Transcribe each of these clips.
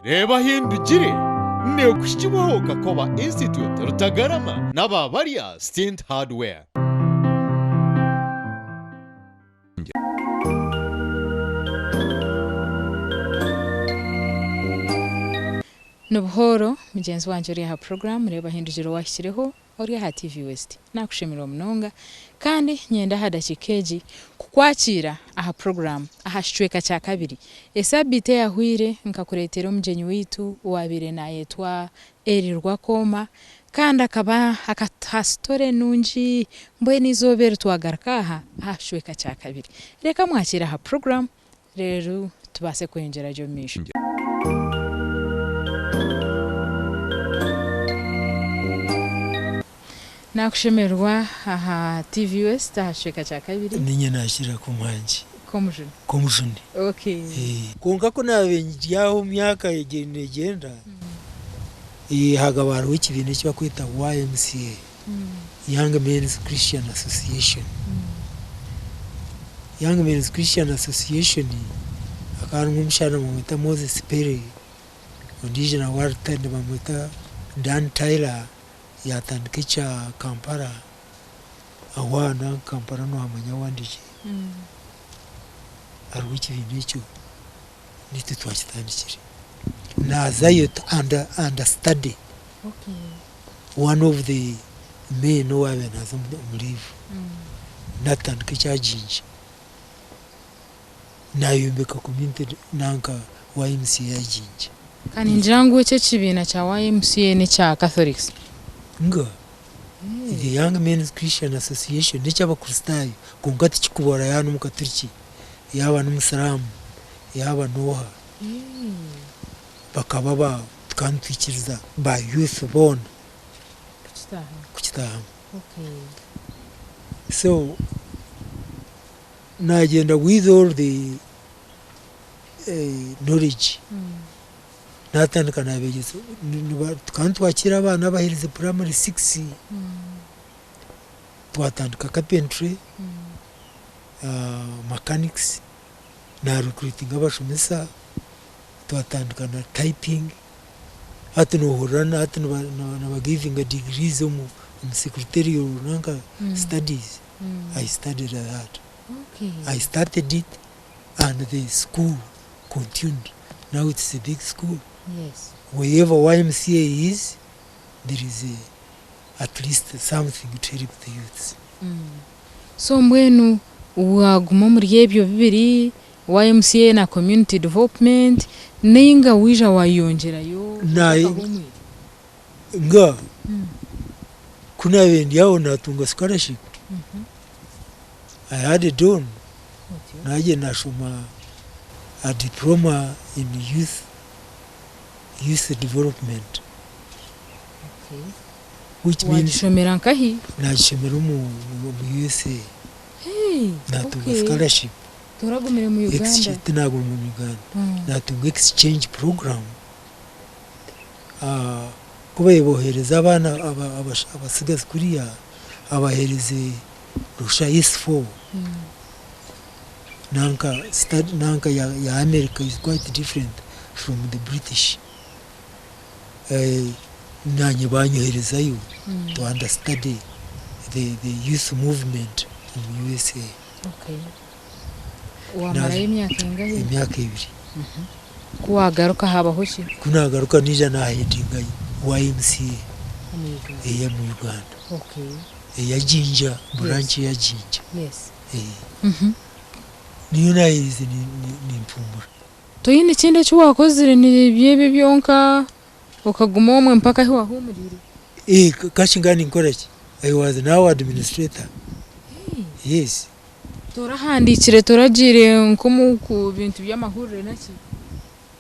Reebahindugire neokushikiwaho Kakoba Institute Rutagarama n'ababarya Stint Hardware. Nubuhoro mugenzi wanje uri ha program Reebahindugire washyireho uri ha TV West nakushimira munonga kandi nyenda hadakikeji kukwakira aha program aha shweka cha kabiri esabite yahwire nkakuretera umugenyi witu wabire na yetwa erirwa koma kandi akaba akatastore nunji mbweni zobere twagarakaha aha shweka cha kabiri reka mwakira aha program rero tubase kwenjera jo misho. Nakushemerwa aha TV West hashweka cha kabiri ninye nashira ku mwanje komujuni. Okay. Konka ko nabenjyaho myaka yegenda hagabaru ikibintu cyo kwita YMCA Young Men's Christian Association. Young Men's Christian Association akantu nk'umushana mu mwita Moses Perry ondije na wartende bamwita Dan Tyler yatandika cha Kampala awana Kampala no amanya wandije arwiki bintu niti twakitandikire nazayo to understudy. Okay. One of the men who have nazo mulivu natandika cha jinji nayombeka community nanka YMCA jinji kandi njangu cyo kibina cha YMCA ni cha Catholics nga the Young Men's Christian Association ni cy'abakristayo kungati kikubora yanu mukaturiki yaba n'umusalamu yaba noha bakaba ba twikiriza ba youth born kukitaha. Okay. So najenda with all the knowledge natandika nabegezo kandi twakira abana bahirize primary 6 twatandika carpentry mechanics na recruiting abashomesa twatandika na typing hati no horana hati na giving a degrees mu secretarial nanka studies. I studied that. Okay. I started it and the school continued. Now it's a big school. Yes. Wherever YMCA is, there is at least something to help the youths. So mbwenu waguma muri yebyo bibiri YMCA na community development ninga wija wayongerayo nga kuna bendi yao natunga scholarship. I had it done. Naje nashoma a diploma in youth development. Okay. Which means shomera nkahi nashomera mu USA. Hey, natunga scholarship turagumire mu Uganda tinago mu Uganda natunga exchange program kuba yebohereza abana abasigaza kuriya abahereze rusha is4 nanka ya America is quite different from the British. Nanye banyoherezayo to understudy the youth movement in USA. Okay. Wamara imyaka ingahe? Imyaka 2. Kuwagaruka habaho ki? Kunagaruka nija na headinga YMCA ya mu Uganda. Okay. Ya Jinja, branch ya Jinja. Yes. Niyo nayizi ni mpumbura. Toyine kinde cyo wakozire ni byebe byonka ukaguma omwe mpaka hi wahumurire. Kashingani nkoraki? I was now administrator. Yes. Torahandikire toragire nkomu ku bintu by'amahurire naki?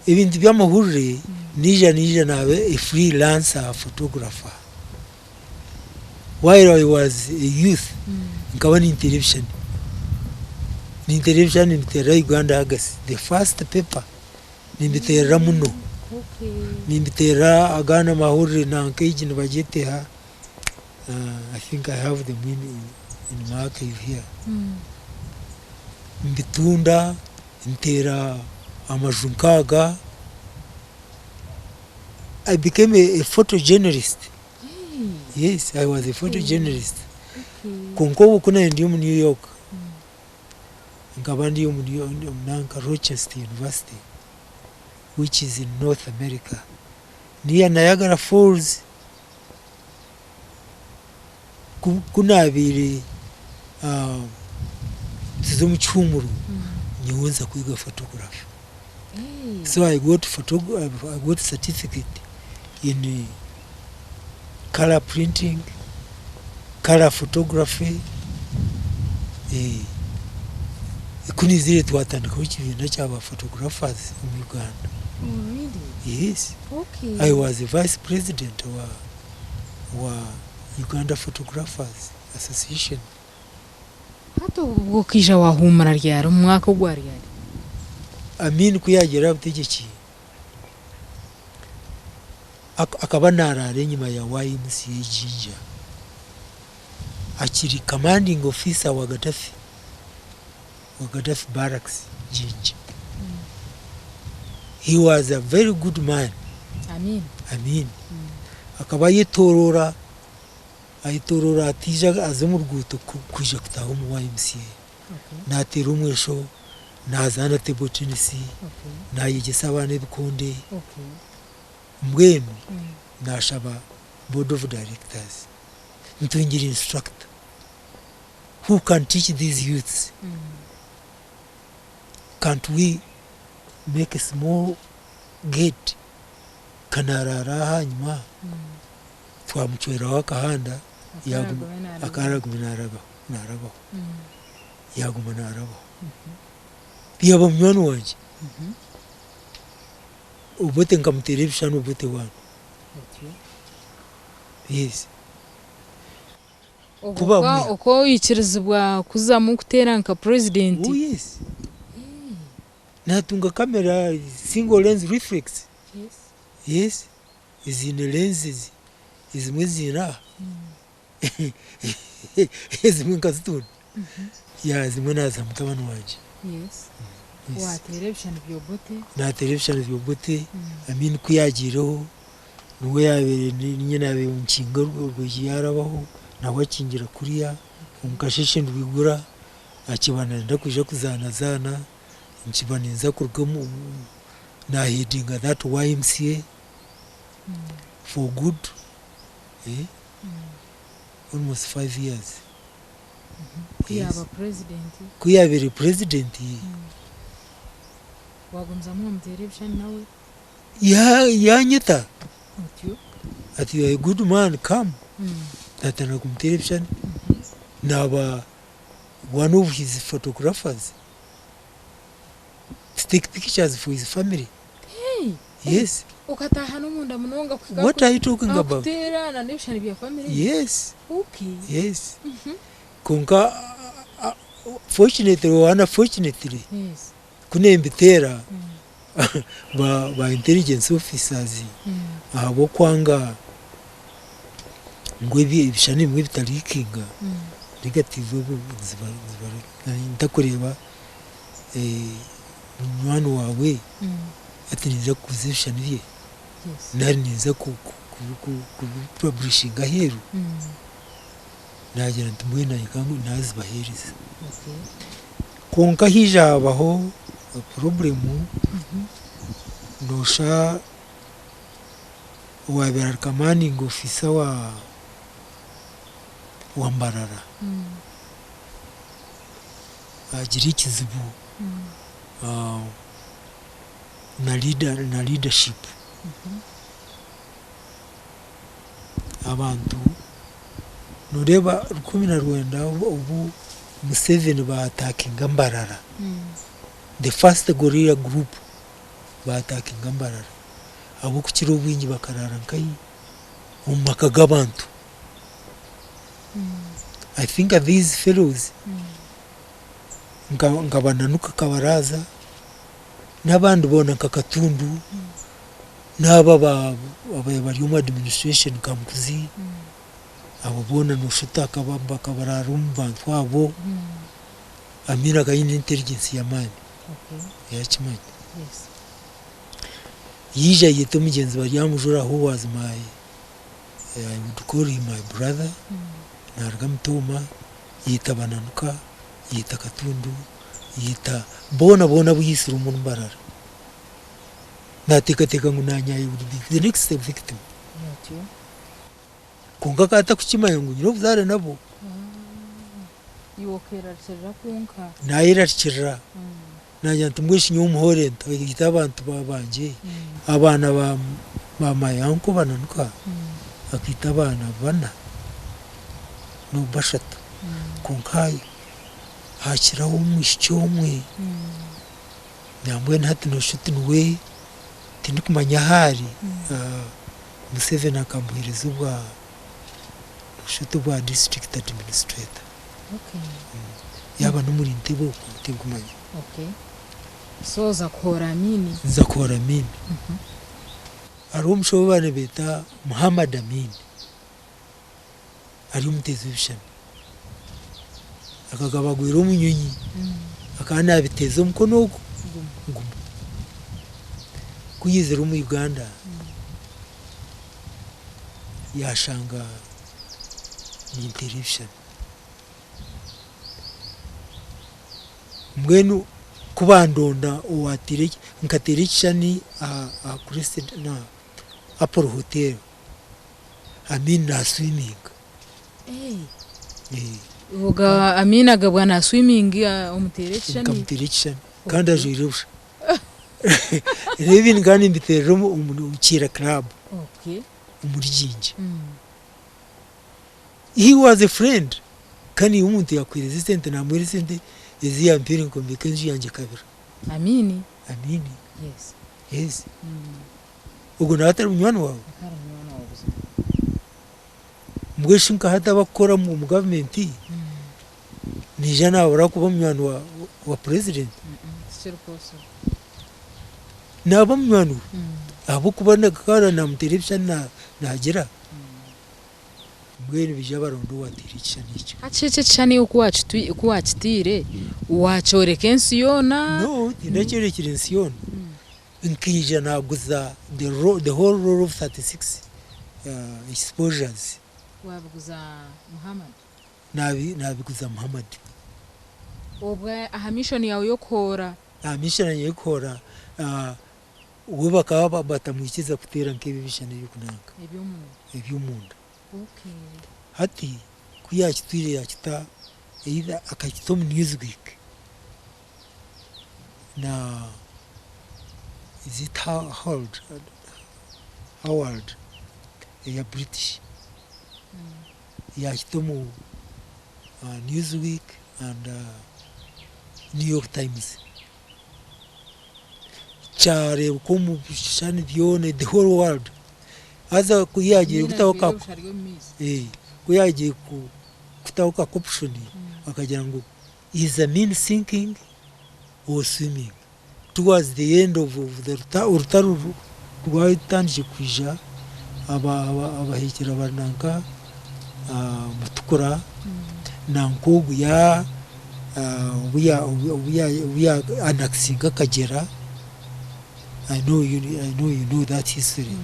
Ibintu by'amahurire nija nabe a freelancer photographer. While I was a youth, nkaba ni television. Ni television in Uganda August. The first paper ni bitera muno. Okay. Ni bitera agana mahurire na nkeji nibagete ha. I think I have them in my archive here. Mbitunda ntera amajunkaga I became a photojournalist. Hey. Yes, I was a photojournalist. Okay. Konko kuna ndi mu New York. Nkaba ndi mu Nanka Rochester University, which is in North America, near Niagara Falls. Kuna abiri tizo mu cyumuru nyiwunza kwiga photography. Hey. So I got certificate in color printing, color photography. Kunizire twatandika ikintu cy'aba photographers mu Uganda. Oh, really? Yes. Okay. I was the vice president wa Uganda Photographers Association. Hato ubwo kija wahumara ryari umwaka ugwari yari. Amin kuyagera butegeki. Akaba narare nyuma ya YMCA Jinja. Akiri commanding officer wa Gaddafi Barracks Jinja. He was a very good man. Amin. Akaba yitorora atija azamu rwuto kuja kutaho mu YMCA. Natera umwesho nazana table tennis. Nayigisa abana bikonde. Mbwemu nashaba board of directors. Ntungira instructor who can teach these youths. Can't we make a small gate kanarara hanyuma twamuchwera wakahanda akaraga narabaho yaguma narabaho biyaba mwana wanje ubote nkamuterebisha n'ubote wano. Yes. Kuba uko yikirizibwa kuzamu kutera nka president. Oh yes. Natunga kamera single lens reflex. Yes. Yes. Izine lenses izimwe zira. Izimwe nkazituna. Ya zimwe naza mutabana wanje. Yes. Wa television byobote. Na television byobote. Amin kuyagireho nuwe yabere nyine yabe unshinga rwo yarabaho nawe akingira kuriya umukashishe ndwigura akibana ndakuja kuzana nkibaninza kurwamo na heading that YMCA for good almost 5 years. Kuyabere president. Wagumzamo mu television nawe yanyita ati a good man come tatana kum television naba one of his photographers to take pictures for his family. Hey. Yes. Ukataha n'umunda munonga kuga. What are you talking about? Kutera na television bya family. Yes. Okay. Yes. Konka fortunately or unfortunately. Yes. Kunembitera ba intelligence officers abo kwanga ngwebi ibishani mwe bitalikinga negative ziba ndakureba mwana wawe ati niza kuzishana bye nari niza ku publishing aheru nagira ntumwe nayikangu nazibahereza konka hijabaho problemu nosha wabera commanding officer wa Mbarara agira ikizibu na leadership abantu nureba 19 ubu Museveni ba attacking Mbarara. The first guerrilla group ba attacking Mbarara abo kukira ubwingi bakarara nkai umaka gabantu. I think these fellows ngabananuka kabaraza n'abandi bona kakatundu n'aba bari mu administration kamkuzi abo bona noshuta kabamba kabarara umbantu abo amira ga intelligence ya mani. Okay. Yachimanyi. Yes. yija yita mugenzi bari yamujura who was my I would call him my brother narga mtoma yita bananuka yita katundu yita bona buyisira umuntu mbarara natekateka ngo nanyaye would be the next victim kunga kata kuchimaye ngo nyiro buzare nabo yokera rishira kunka nayira rishira nanya ntumwishi nyumuhore yita abantu babanje abana ba mayanko bananuka akita abana bana no bashata kunkaye hakiraho umwishyomwe nyambwe ntati no shuti nwe tindi kumanya hari Museveni akamuhereza ubwa shuti bwa district administrator yaba no muri ntebo kumanya so zakora mini ari umushobane beta Muhammad Amin ari umutezi w'ibishami akagabagwira umunyonyi akana biteza umukono ngumu kuyizera mu Uganda yashanga ni television mwenu kubandonda uwatire nkatirikishani a Crested na Apollo Hotel Amin na swimming uga Amina gabwa na swimming umuterekishani kandi ajirusha revin gani mbiterero umukira club umurginje he was a friend kani umuntu yakwiriza resistant na muri resistant izi yampiri nkombekenji yanje kabira Amini yes ugo natari umwana wawe mwishinka hata bakora mu government ni jana abura kuba umwana wa president naba umwana abo kubana kakara na television nagira mwene bijabarondo wa television icyo acece cyane uko wacitire wacoreka ensiyona no ndacyerekira ensiyona nkija naguza the whole roll of 36 exposures wabuguza Muhammad nabiguza Muhammad obwa mission yawe yokora mission yokora uwe bakaba batamwikiza kutera nk'ibishane y'ukunanga eby'umuntu hati kuyakitwire yakita either akakitomu Newsweek na is it Howard ya British yakitomu Newsweek and New York Times chare ukomu bishani byone the whole world aza kuyagiye gutahoka kuyagiye kutahoka option akagira ngo is a mean sinking or swimming towards the end of the urutaru rwatanje kwija abahekera bananka mutukura nankugu ya uya anaxinga kagera I know you know that history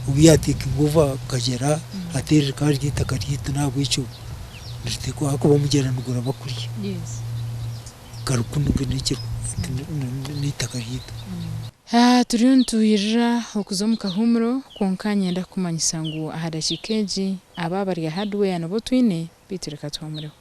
ubiya taking over kagera ateri kandi takarita nabo icyo nditeko ako bamugera nugura bakuri karukunduge n'icyo nitakarita turiyuntuira okuzo kahumuro konkanya ndakumanyisa ngo ahadashikeji ababari hardware nabo twine bitureka twamure